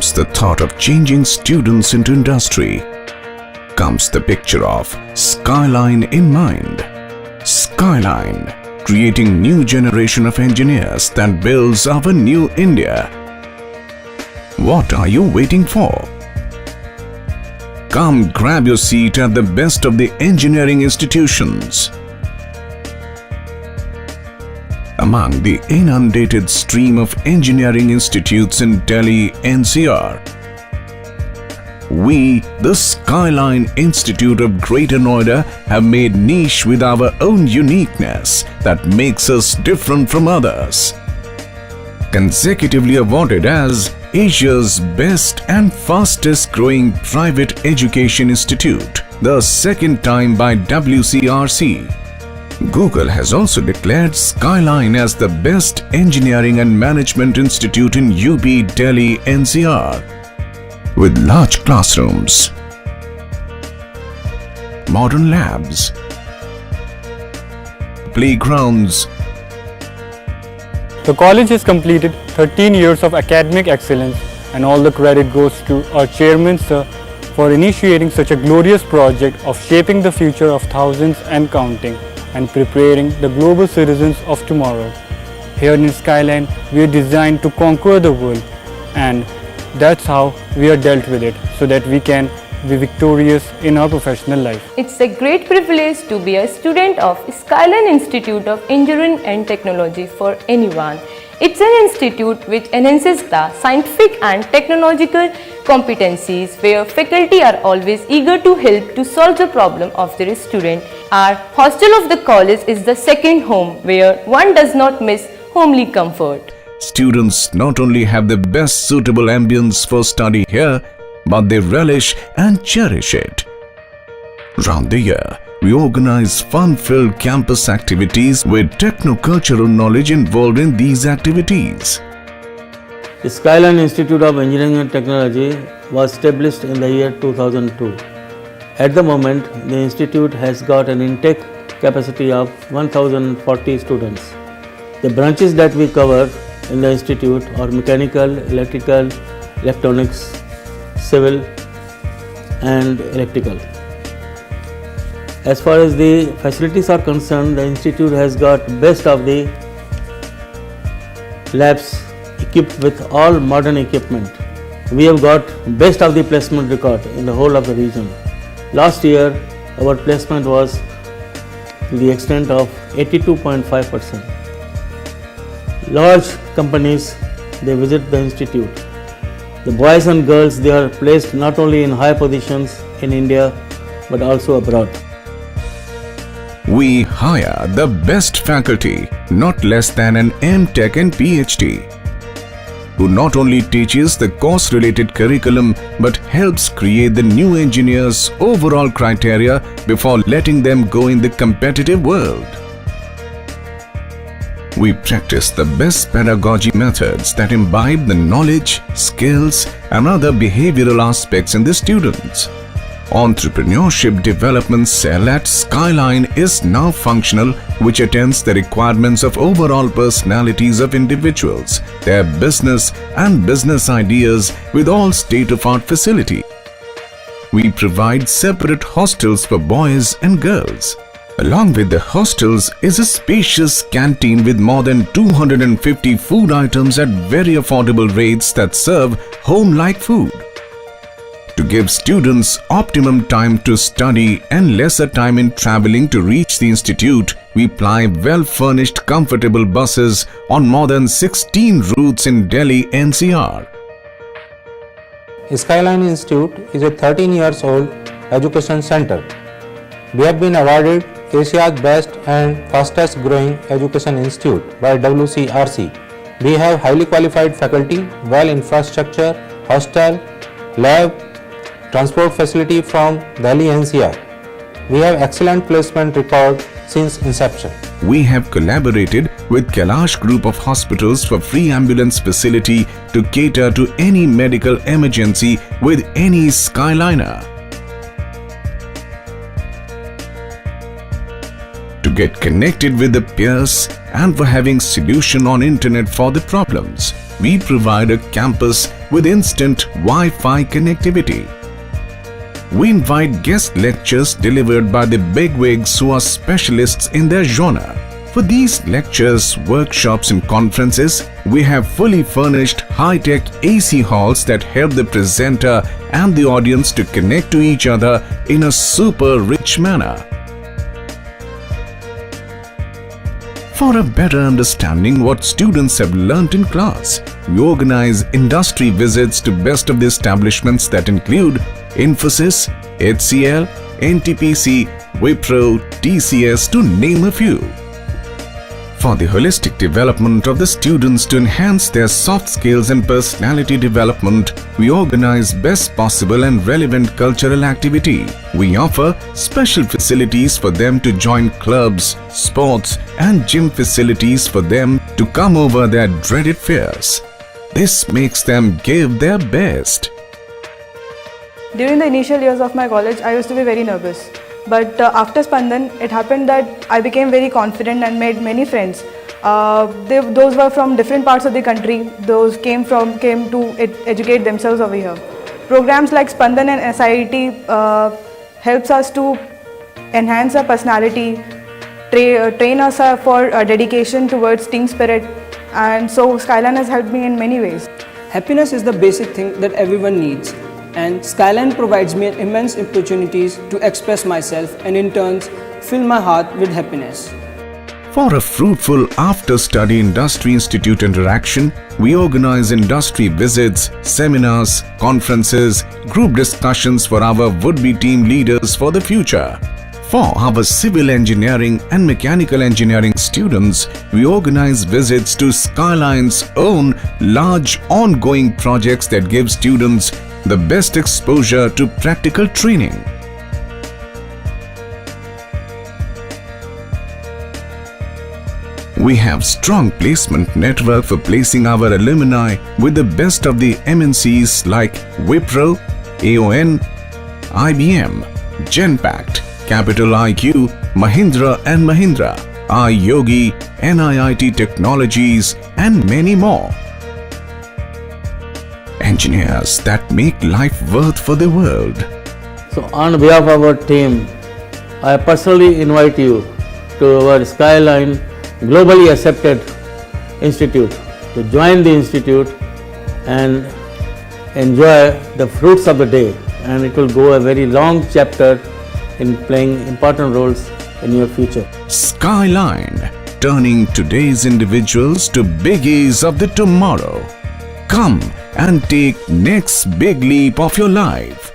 puts the thought of changing students into industry, comes the picture of Skyline in mind. Skyline, creating new generation of engineers that builds our new India. What are you waiting for? Come grab your seat at the best of the engineering institutions. Among the inundated stream of engineering institutes in Delhi NCR, we, the Skyline Institute of Greater Noida, have made niche with our own uniqueness that makes us different from others. Consecutively awarded as Asia's best and fastest growing private education institute, the second time by WCRC. Google has also declared Skyline as the best engineering and management institute in UP Delhi NCR. With large classrooms, modern labs, playgrounds. The college has completed 13 years of academic excellence, and all the credit goes to our chairman, sir, for initiating such a glorious project of shaping the future of thousands and counting, and preparing the global citizens of tomorrow. Here in Skyline, we are designed to conquer the world, and that's how we are dealt with it, so that we can be victorious in our professional life. It's a great privilege to be a student of Skyline Institute of Engineering and Technology for anyone. It's an institute which enhances the scientific and technological competencies, where faculty are always eager to help to solve the problem of their student. Our hostel of the college is the second home, where one does not miss homely comfort. Students not only have the best suitable ambience for study here, but they relish and cherish it. Round the year, we organize fun-filled campus activities with techno-cultural knowledge involved in these activities. The Skyline Institute of Engineering and Technology was established in the year 2002. At the moment, the institute has got an intake capacity of 1040 students. The branches that we cover in the institute are mechanical, electrical, electronics, civil and electrical. As far as the facilities are concerned, the institute has got best of the labs equipped with all modern equipment. We have got best of the placement record in the whole of the region. Last year, our placement was to the extent of 82.5%. Large companies, they visit the institute. The boys and girls, they are placed not only in high positions in India, but also abroad. We hire the best faculty, not less than an M.Tech and PhD, who not only teaches the course-related curriculum but helps create the new engineers' overall criteria before letting them go in the competitive world. We practice the best pedagogy methods that imbibe the knowledge, skills, and other behavioral aspects in the students. Entrepreneurship Development Cell at Skyline is now functional, which attends the requirements of overall personalities of individuals, their business and business ideas with all state-of-art facility. We provide separate hostels for boys and girls. Along with the hostels is a spacious canteen with more than 250 food items at very affordable rates that serve home-like food. To give students optimum time to study and lesser time in traveling to reach the institute, we ply well-furnished comfortable buses on more than 16 routes in Delhi NCR. Skyline Institute is a 13 years old education center. We have been awarded Asia's best and fastest growing education institute by WCRC. We have highly qualified faculty, well infrastructure, hostel, lab, transport facility from Delhi NCR. We have excellent placement record since inception. We have collaborated with Kailash Group of Hospitals for free ambulance facility to cater to any medical emergency with any Skyliner. To get connected with the peers and for having solution on internet for the problems, we provide a campus with instant Wi-Fi connectivity. We invite guest lectures delivered by the bigwigs who are specialists in their genre. For these lectures, workshops and conferences, we have fully furnished high-tech AC halls that help the presenter and the audience to connect to each other in a super rich manner. For a better understanding what students have learnt in class, we organize industry visits to best of the establishments that include Infosys, HCL, NTPC, Wipro, TCS to name a few. For the holistic development of the students to enhance their soft skills and personality development, we organize best possible and relevant cultural activity. We offer special facilities for them to join clubs, sports and gym facilities for them to come over their dreaded fears. This makes them give their best. During the initial years of my college, I used to be very nervous. But after Spandan, it happened that I became very confident and made many friends. Those were from different parts of the country. Those came to educate themselves over here. Programs like Spandan and SIT helps us to enhance our personality, train us for dedication towards team spirit, and so Skyline has helped me in many ways. Happiness is the basic thing that everyone needs, and Skyline provides me immense opportunities to express myself and in turn fill my heart with happiness. For a fruitful after-study industry institute interaction, we organize industry visits, seminars, conferences, group discussions for our would-be team leaders for the future. For our civil engineering and mechanical engineering students, we organize visits to Skyline's own large ongoing projects that give students the best exposure to practical training. We have strong placement network for placing our alumni with the best of the MNCs like Wipro, AON, IBM, Genpact, Capital IQ, Mahindra and Mahindra, iYogi, NIIT Technologies and many more. Engineers that make life worth for the world. So on behalf of our team, I personally invite you to our Skyline globally accepted institute to join the institute and enjoy the fruits of the day, and it will go a very long chapter in playing important roles in your future. Skyline, turning today's individuals to biggies of the tomorrow. Come and take next big leap of your life.